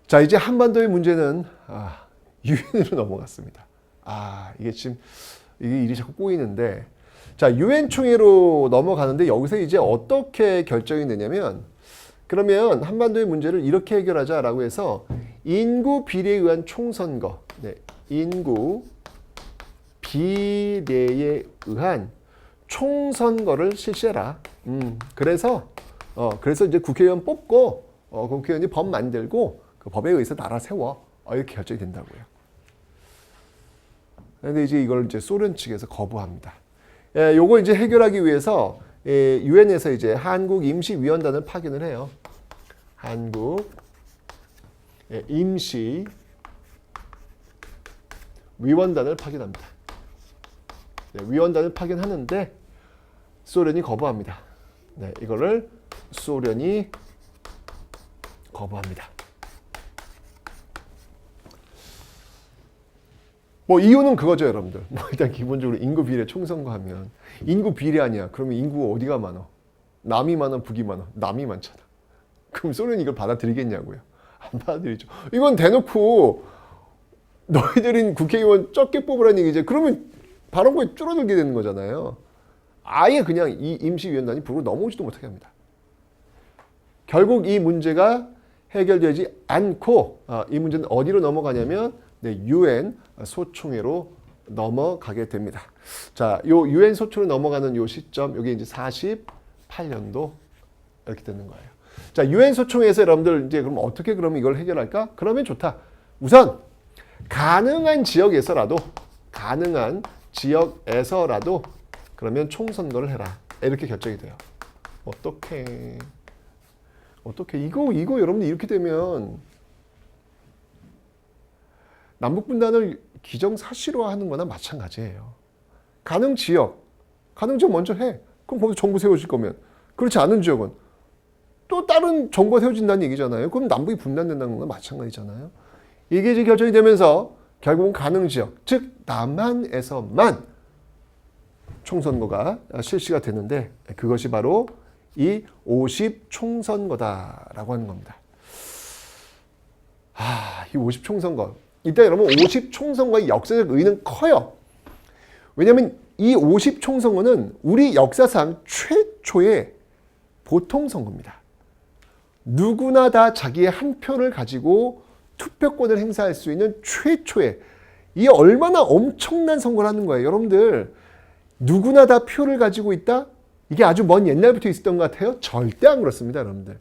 자, 이제 한반도의 문제는 유엔으로 넘어갔습니다. 이게 지금 이게 일이 자꾸 꼬이는데, 자, 유엔 총회로 넘어가는데 여기서 이제 어떻게 결정이 되냐면, 그러면 한반도의 문제를 이렇게 해결하자라고 해서 인구 비례에 의한 총선거, 인구 비례에 의한 총선거를 실시해라. 그래서 이제 국회의원 뽑고 국회의원이 법 만들고 그 법에 의해서 나라 세워. 이렇게 결정이 된다고요. 그런데 이제 이걸 이제 소련 측에서 거부합니다. 요거 이제 해결하기 위해서 유엔에서 이제 한국 임시위원단을 파견을 해요. 한국 임시 위원단을 파견합니다. 위원단을 파견하는데 소련이 거부합니다. 이거를 소련이 거부합니다. 뭐 이유는 그거죠, 여러분들. 일단 기본적으로 인구 비례 총선거하면 인구 비례 아니야. 그러면 인구가 어디가 많아? 남이 많아, 북이 많아? 남이 많잖아. 그럼 소련이 이걸 받아들이겠냐고요? 안 받아들이죠. 이건 대놓고 너희들은 국회의원 적게 뽑으라는 얘기지. 그러면 발언권이 줄어들게 되는 거잖아요. 아예 그냥 이 임시위원단이 부르고 넘어오지도 못하게 합니다. 결국 이 문제가 해결되지 않고 이 문제는 어디로 넘어가냐면 유엔 소총회로 넘어가게 됩니다. 자, 요 유엔 소총회로 넘어가는 요 시점, 여기 이제 48년도 이렇게 되는 거예요. 자, 유엔 소총회에서 여러분들 이제 그럼 어떻게 그럼 이걸 해결할까? 그러면 좋다. 우선 가능한 지역에서라도 그러면 총선거를 해라. 이렇게 결정이 돼요. 어떻게 이거 여러분들 이렇게 되면 남북 분단을 기정사실화하는 거나 마찬가지예요. 가능 지역 먼저 해. 그럼 거기서 정부 세워질 거면. 그렇지 않은 지역은 또 다른 정부가 세워진다는 얘기잖아요. 그럼 남북이 분단된다는 거나 마찬가지잖아요. 이게 이제 결정이 되면서 결국은 가능 지역, 즉 남한에서만 총선거가 실시가 되는데 그것이 바로 이 50총선거다라고 하는 겁니다. 이 50총선거. 일단 여러분 50총선거의 역사적 의의는 커요. 왜냐하면 이 50총선거는 우리 역사상 최초의 보통선거입니다. 누구나 다 자기의 한 표를 가지고 투표권을 행사할 수 있는 최초의, 이게 얼마나 엄청난 선거라는 거예요. 여러분들 누구나 다 표를 가지고 있다? 이게 아주 먼 옛날부터 있었던 것 같아요? 절대 안 그렇습니다, 여러분들.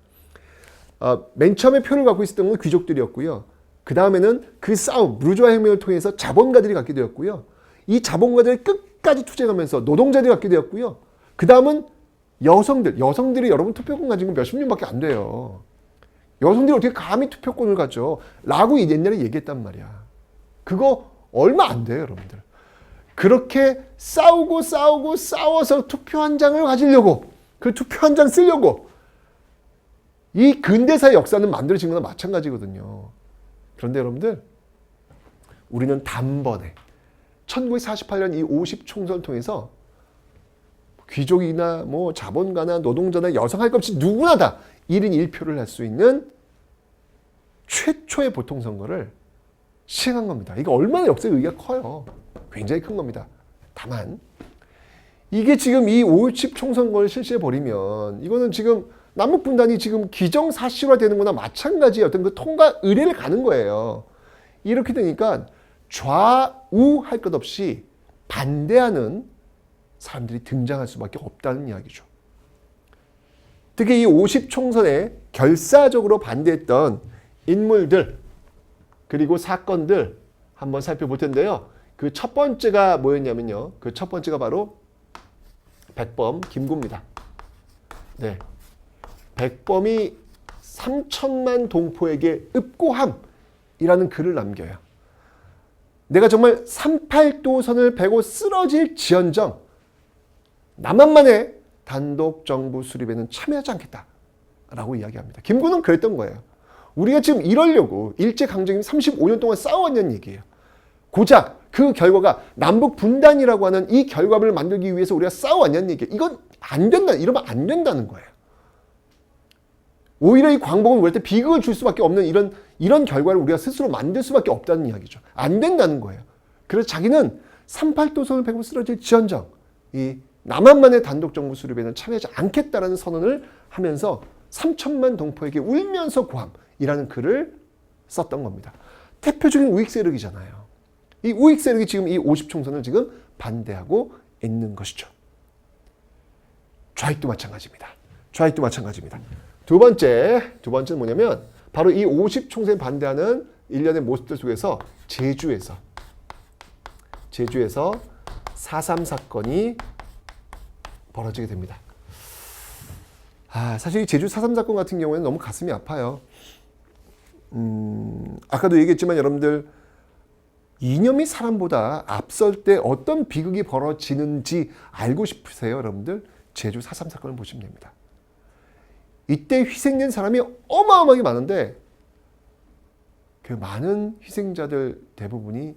맨 처음에 표를 갖고 있었던 건 귀족들이었고요. 그 다음에는 그 싸움, 부르주아 혁명을 통해서 자본가들이 갖게 되었고요. 이 자본가들이 끝까지 투쟁하면서 노동자들이 갖게 되었고요. 그 다음은 여성들이 여러분 투표권 가진 건 몇십 년밖에 안 돼요. 여성들이 어떻게 감히 투표권을 가져? 라고 옛날에 얘기했단 말이야. 그거 얼마 안 돼요, 여러분들. 그렇게 싸워서 투표 한 장을 가지려고, 그 투표 한 장 쓰려고 이 근대사의 역사는 만들어진 거나 마찬가지거든요. 그런데 여러분들, 우리는 단번에 1948년 이 50총선을 통해서 귀족이나 뭐 자본가나 노동자나 여성 할 것 없이 누구나 다 1인 1표를 할 수 있는 최초의 보통선거를 시행한 겁니다. 이게 얼마나 역사의 의의가 커요. 굉장히 큰 겁니다. 다만 이게 지금 이 50 총선거를 실시해버리면 이거는 지금 남북분단이 지금 기정사실화되는 거나 마찬가지의 어떤 그 통과 의례를 가는 거예요. 이렇게 되니까 좌우할 것 없이 반대하는 사람들이 등장할 수밖에 없다는 이야기죠. 특히 이 50 총선에 결사적으로 반대했던 인물들 그리고 사건들 한번 살펴볼 텐데요. 그 첫 번째가 뭐였냐면요. 그 첫 번째가 바로 백범 김구입니다. 네. 백범이 3천만 동포에게 읍고함이라는 글을 남겨요. 내가 정말 38도선을 베고 쓰러질 지언정 남한만의 단독 정부 수립에는 참여하지 않겠다라고 이야기합니다. 김구는 그랬던 거예요. 우리가 지금 이러려고 일제강점기 35년 동안 싸워왔냐는 얘기예요. 고작 그 결과가 남북 분단이라고 하는 이 결과를 만들기 위해서 우리가 싸워왔냐는 얘기예요. 이건 안 된다. 이러면 안 된다는 거예요. 오히려 이 광복은 왜 때 비극을 줄 수밖에 없는 이런 이런 결과를 우리가 스스로 만들 수밖에 없다는 이야기죠. 안 된다는 거예요. 그래서 자기는 38도선을 밟고 쓰러질 지언정 이 남한만의 단독 정부 수립에는 참여하지 않겠다라는 선언을 하면서 3천만 동포에게 울면서 고함이라는 글을 썼던 겁니다. 대표적인 우익 세력이잖아요. 이 우익 세력이 지금 이 50총선을 지금 반대하고 있는 것이죠. 좌익도 마찬가지입니다. 좌익도 마찬가지입니다. 두 번째는 뭐냐면 바로 이 50총선에 반대하는 일련의 모습들 속에서 제주에서 4.3 사건이 벌어지게 됩니다. 사실 이 제주 4.3 사건 같은 경우에는 너무 가슴이 아파요. 아까도 얘기했지만 여러분들 이념이 사람보다 앞설 때 어떤 비극이 벌어지는지 알고 싶으세요, 여러분들? 제주 4.3 사건을 보시면 됩니다. 이때 희생된 사람이 어마어마하게 많은데 그 많은 희생자들 대부분이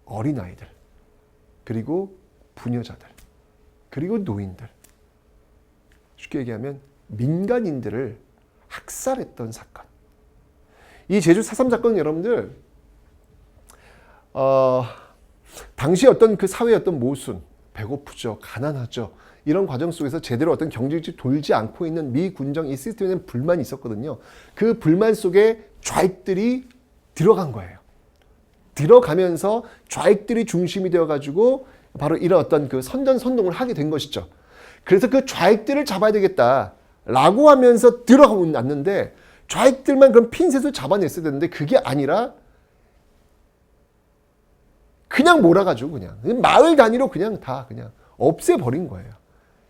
어린아이들, 그리고 부녀자들, 그리고 노인들, 쉽게 얘기하면 민간인들을 학살했던 사건. 이 제주 4.3 사건은 여러분들 당시 어떤 그 사회의 어떤 모순, 배고프죠, 가난하죠, 이런 과정 속에서 제대로 어떤 경제적이 돌지 않고 있는 미 군정 이 시스템에 대한 불만이 있었거든요. 그 불만 속에 좌익들이 들어간 거예요. 들어가면서 좌익들이 중심이 되어가지고 바로 이런 어떤 그 선전선동을 하게 된 것이죠. 그래서 그 좌익들을 잡아야 되겠다라고 하면서 들어가고 났는데 좌익들만 그럼 핀셋을 잡아냈어야 되는데 그게 아니라 그냥 몰아가지고 그냥 마을 단위로 그냥 다 그냥 없애버린 거예요.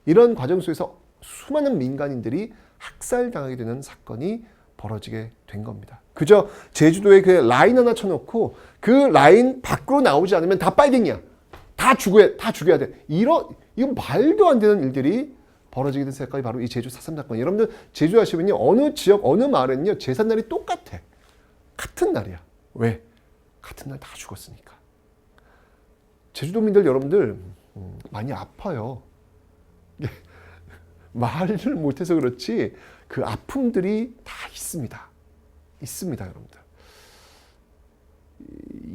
이런 과정 속에서 수많은 민간인들이 학살당하게 되는 사건이 벌어지게 된 겁니다. 그저 제주도에 그 라인 하나 쳐놓고 그 라인 밖으로 나오지 않으면 다 빨갱이야. 다 죽여야 돼. 이거 말도 안 되는 일들이 벌어지게 된 사건이 바로 이 제주 4.3 사건. 여러분들 제주 하시면요, 어느 지역, 어느 마을에는요, 제삿날이 똑같아. 같은 날이야. 왜? 같은 날 다 죽었으니까. 제주도민들 여러분들 많이 아파요. 말을 못해서 그렇지 그 아픔들이 다 있습니다. 여러분들.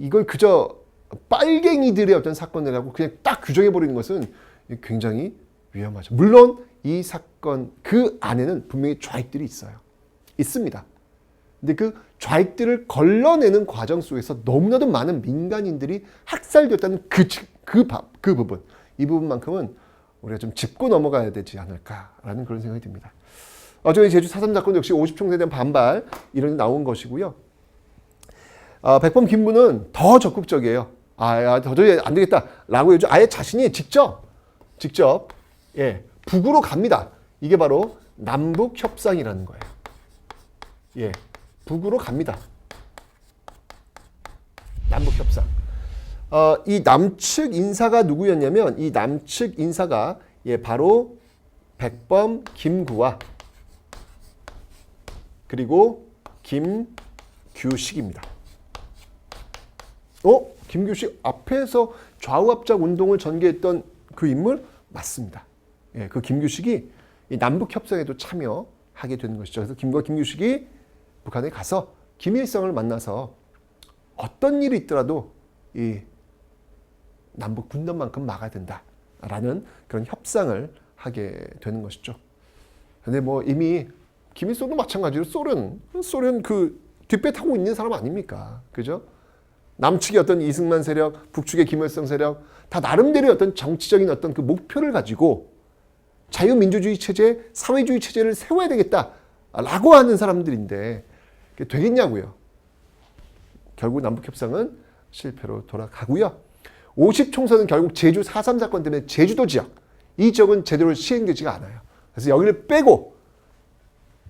이걸 그저 빨갱이들의 어떤 사건이라고 그냥 딱 규정해버리는 것은 굉장히 위험하죠. 물론 이 사건 그 안에는 분명히 좌익들이 있습니다. 근데 그 좌익들을 걸러내는 과정 속에서 너무나도 많은 민간인들이 학살되었다는 그 부분, 이 부분만큼은 우리가 좀 짚고 넘어가야 되지 않을까라는 그런 생각이 듭니다. 어쩌면 제주 4.3 사건 역시 50총선에 대한 반발 이런 게 나온 것이고요. 백범 김부는 더 적극적이에요. 도저히 안 되겠다라고 해서 아예 자신이 직접 북으로 갑니다. 이게 바로 남북 협상이라는 거예요. 북으로 갑니다. 남북 협상. 이 남측 인사가 누구였냐면 이 남측 인사가 바로 백범 김구와 그리고 김규식입니다. 김규식 앞에서 좌우합작 운동을 전개했던 그 인물 맞습니다. 그 김규식이 이 남북 협상에도 참여하게 되는 것이죠. 그래서 김규식이 북한에 가서 김일성을 만나서 어떤 일이 있더라도 이 남북 분단만큼 막아야 된다라는 그런 협상을 하게 되는 것이죠. 근데 뭐 이미 김일성도 마찬가지로 소련 그 뒷배 타고 있는 사람 아닙니까? 그죠? 남측의 어떤 이승만 세력, 북측의 김일성 세력 다 나름대로의 어떤 정치적인 어떤 그 목표를 가지고 자유민주주의 체제, 사회주의 체제를 세워야 되겠다라고 하는 사람들인데 그게 되겠냐고요. 결국 남북협상은 실패로 돌아가고요. 50총선은 결국 제주 4.3 사건 때문에 제주도 지역, 이 지역은 제대로 시행되지가 않아요. 그래서 여기를 빼고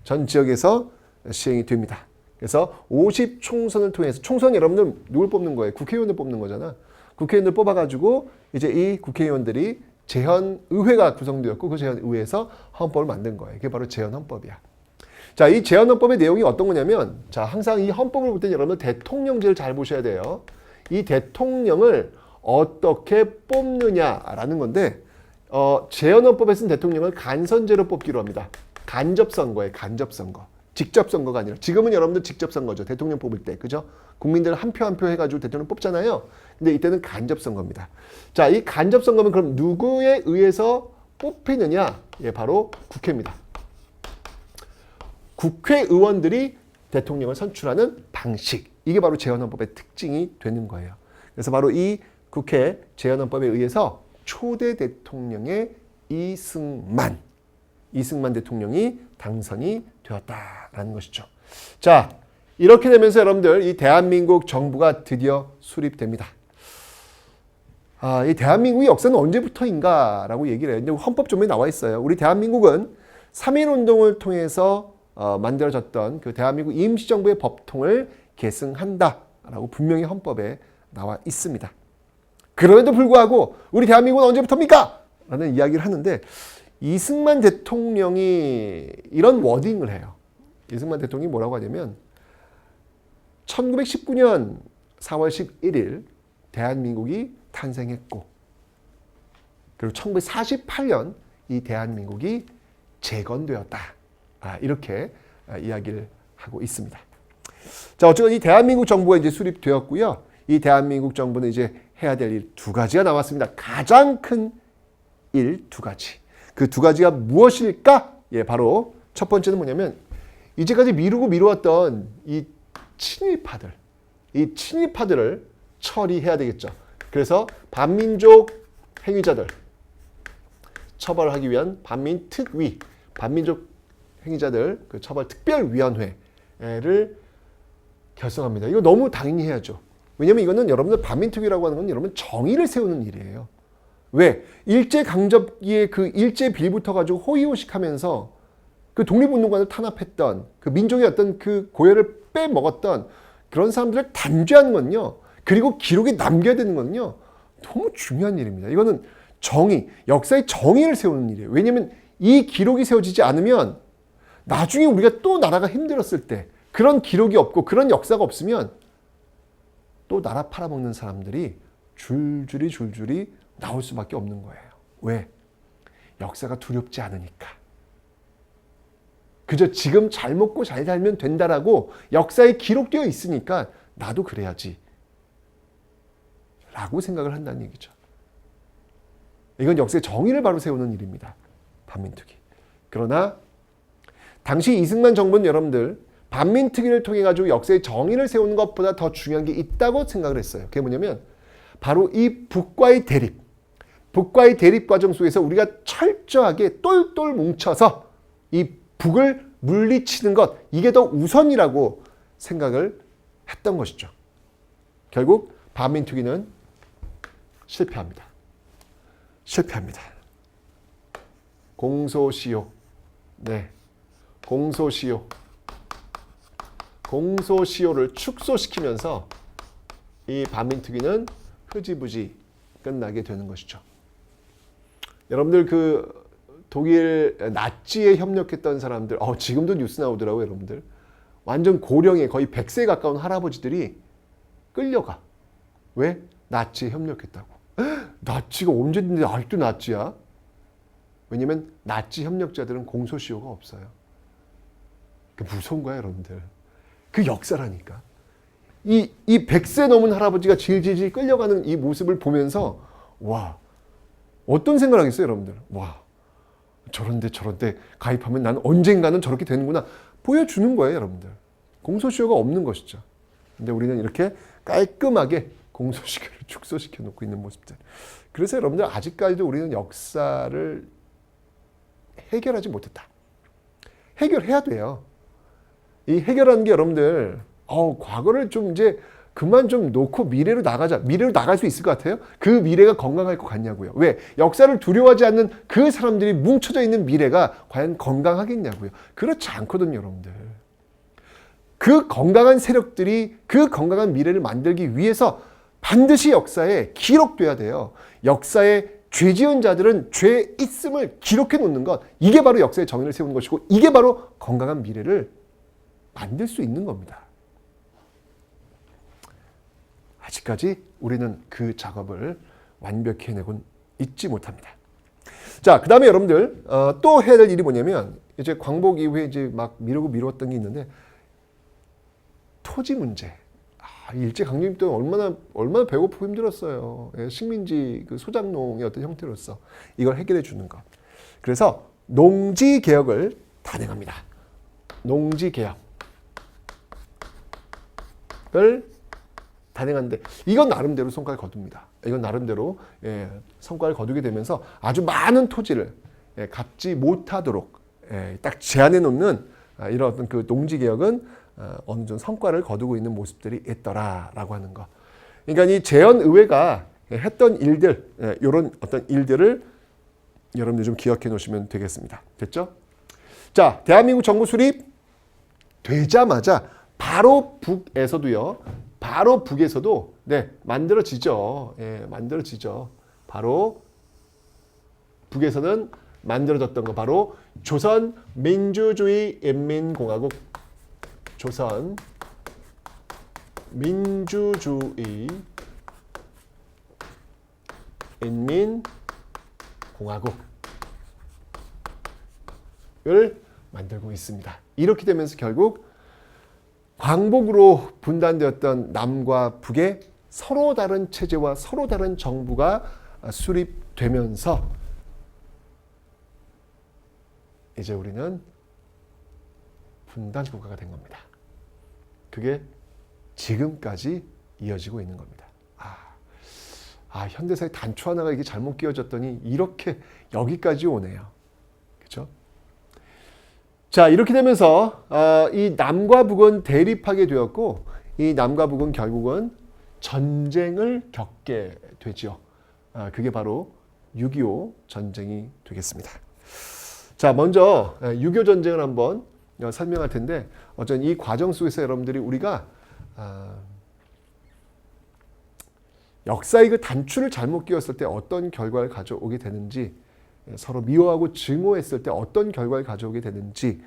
전 지역에서 시행이 됩니다. 그래서 50총선을 통해서 총선 여러분들 누굴 뽑는 거예요? 국회의원을 뽑는 거잖아. 국회의원을 뽑아가지고 이제 이 국회의원들이 제헌의회가 구성되었고 그 제헌의회에서 헌법을 만든 거예요. 이게 바로 제헌헌법이야. 자, 이 제헌헌법의 내용이 어떤 거냐면 자, 항상 이 헌법을 볼 때 여러분 대통령제를 잘 보셔야 돼요. 이 대통령을 어떻게 뽑느냐라는 건데 제헌헌법에서는 대통령을 간선제로 뽑기로 합니다. 간접선거예요. 간접선거. 직접 선거가 아니라 지금은 여러분들 직접 선거죠. 대통령 뽑을 때. 그죠? 국민들 한 표 한 표 해가지고 대통령 뽑잖아요. 근데 이때는 간접 선거입니다. 자, 이 간접 선거는 그럼 누구에 의해서 뽑히느냐? 예, 바로 국회입니다. 국회의원들이 대통령을 선출하는 방식. 이게 바로 재헌헌법의 특징이 되는 거예요. 그래서 바로 이 국회 재헌헌법에 의해서 초대 대통령의 이승만 대통령이 당선이 되었다라는 것이죠. 자, 이렇게 되면서 여러분들 이 대한민국 정부가 드디어 수립됩니다. 이 대한민국의 역사는 언제부터인가라고 얘기를 해요. 근데 헌법조문에 나와 있어요. 우리 대한민국은 3.1운동을 통해서 만들어졌던 그 대한민국 임시정부의 법통을 계승한다라고 분명히 헌법에 나와 있습니다. 그럼에도 불구하고 우리 대한민국은 언제부터입니까? 라는 이야기를 하는데 이승만 대통령이 이런 워딩을 해요. 이승만 대통령이 뭐라고 하냐면 1919년 4월 11일 대한민국이 탄생했고 그리고 1948년 이 대한민국이 재건되었다. 이렇게 이야기를 하고 있습니다. 자, 어쨌든 이 대한민국 정부가 이제 수립되었고요. 이 대한민국 정부는 이제 해야 될 일 두 가지가 나왔습니다. 가장 큰 일 두 가지. 그 두 가지가 무엇일까? 예, 바로 첫 번째는 뭐냐면 이제까지 미루었던 이 친일파들을 처리해야 되겠죠. 그래서 반민족 행위자들 처벌하기 위한 반민특위, 반민족 행위자들 그 처벌 특별위원회를 결성합니다. 이거 너무 당연히 해야죠. 왜냐면 이거는 여러분들 반민특위라고 하는 건 여러분 정의를 세우는 일이에요. 왜? 일제강점기에 그 일제빌부터 가지고 호의호식하면서 그 독립운동가를 탄압했던 그 민족의 어떤 그 고열을 빼먹었던 그런 사람들을 단죄하는 건요. 그리고 기록에 남겨야 되는 건요. 너무 중요한 일입니다. 이거는 정의, 역사의 정의를 세우는 일이에요. 왜냐하면 이 기록이 세워지지 않으면 나중에 우리가 또 나라가 힘들었을 때 그런 기록이 없고 그런 역사가 없으면 또 나라 팔아먹는 사람들이 줄줄이 나올 수밖에 없는 거예요. 왜? 역사가 두렵지 않으니까. 그저 지금 잘 먹고 잘 살면 된다라고 역사에 기록되어 있으니까 나도 그래야지 라고 생각을 한다는 얘기죠. 이건 역사의 정의를 바로 세우는 일입니다. 반민특위. 그러나 당시 이승만 정부는 여러분들 반민특위를 통해 가지고 역사의 정의를 세우는 것보다 더 중요한 게 있다고 생각을 했어요. 그게 뭐냐면 바로 이 북과의 대립 과정 속에서 우리가 철저하게 똘똘 뭉쳐서 이 북을 물리치는 것, 이게 더 우선이라고 생각을 했던 것이죠. 결국 반민특위는 실패합니다. 공소시효. 네. 공소시효를 축소시키면서 이 반민특위는 흐지부지 끝나게 되는 것이죠. 여러분들 그 독일 나치에 협력했던 사람들, 지금도 뉴스 나오더라고요, 여러분들. 완전 고령의 거의 100세에 가까운 할아버지들이 끌려가. 왜? 나치에 협력했다고. 나치가 언제든지 아직도 나치야? 왜냐면 나치 협력자들은 공소시효가 없어요. 무서운 거야, 여러분들. 그 역사라니까. 이 100세 넘은 할아버지가 질질질 끌려가는 이 모습을 보면서 와, 어떤 생각을 하겠어요, 여러분들? 와, 저런데 가입하면 나는 언젠가는 저렇게 되는구나. 보여주는 거예요, 여러분들. 공소시효가 없는 것이죠. 근데 우리는 이렇게 깔끔하게 공소시효를 축소시켜 놓고 있는 모습들. 그래서 여러분들 아직까지도 우리는 역사를 해결하지 못했다. 해결해야 돼요. 이 해결하는 게 여러분들 과거를 좀 이제 그만 좀 놓고 미래로 나가자. 미래로 나갈 수 있을 것 같아요? 그 미래가 건강할 것 같냐고요. 왜? 역사를 두려워하지 않는 그 사람들이 뭉쳐져 있는 미래가 과연 건강하겠냐고요. 그렇지 않거든요, 여러분들. 그 건강한 세력들이 그 건강한 미래를 만들기 위해서 반드시 역사에 기록돼야 돼요. 역사에 죄 지은 자들은 죄 있음을 기록해 놓는 것. 이게 바로 역사의 정의를 세우는 것이고 이게 바로 건강한 미래를 만들 수 있는 겁니다. 아직까지 우리는 그 작업을 완벽히 해내곤 있지 못합니다. 자, 그 다음에 여러분들 또 해야 될 일이 뭐냐면 이제 광복 이후에 이제 막 미뤘던 게 있는데 토지 문제. 일제 강점기 때 얼마나 배고프고 힘들었어요. 예, 식민지 그 소작농의 어떤 형태로서 이걸 해결해 주는 것. 그래서 농지 개혁을 단행합니다. 농지 개혁을 단행하는데 이건 나름대로 성과를 거둡니다. 이건 나름대로 성과를 거두게 되면서 아주 많은 토지를 갚지 못하도록 딱 제한해 놓는 이런 어떤 그 농지 개혁은 어느 정도 성과를 거두고 있는 모습들이 있더라라고 하는 거. 그러니까 이 제헌의회가 했던 일들, 이런 어떤 일들을 여러분들 좀 기억해 놓으시면 되겠습니다. 됐죠? 자, 대한민국 정부 수립 되자마자 바로 북에서도요. 바로 북에서도 만들어지죠. 만들어지죠. 바로 북에서는 만들어졌던 거 바로 조선 민주주의 인민공화국. 조선 민주주의 인민공화국을 만들고 있습니다. 이렇게 되면서 결국 광복으로 분단되었던 남과 북의 서로 다른 체제와 서로 다른 정부가 수립되면서 이제 우리는 분단 국가가 된 겁니다. 그게 지금까지 이어지고 있는 겁니다. 현대사의 단추 하나가 이게 잘못 끼워졌더니 이렇게 여기까지 오네요. 그렇죠? 자, 이렇게 되면서 이 남과 북은 대립하게 되었고 이 남과 북은 결국은 전쟁을 겪게 되죠. 그게 바로 6.25 전쟁이 되겠습니다. 자, 먼저 6.25 전쟁을 한번 설명할 텐데 어쩐 이 과정 속에서 여러분들이 우리가 역사의 그 단추를 잘못 끼웠을 때 어떤 결과를 가져오게 되는지, 서로 미워하고 증오했을 때 어떤 결과를 가져오게 되는지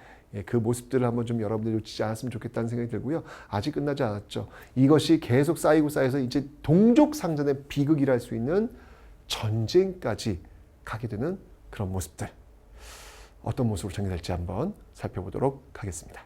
그 모습들을 한번 좀 여러분들이 놓치지 않았으면 좋겠다는 생각이 들고요. 아직 끝나지 않았죠. 이것이 계속 쌓이고 쌓여서 이제 동족상전의 비극이라 할 수 있는 전쟁까지 가게 되는 그런 모습들. 어떤 모습으로 전개될지 한번 살펴보도록 하겠습니다.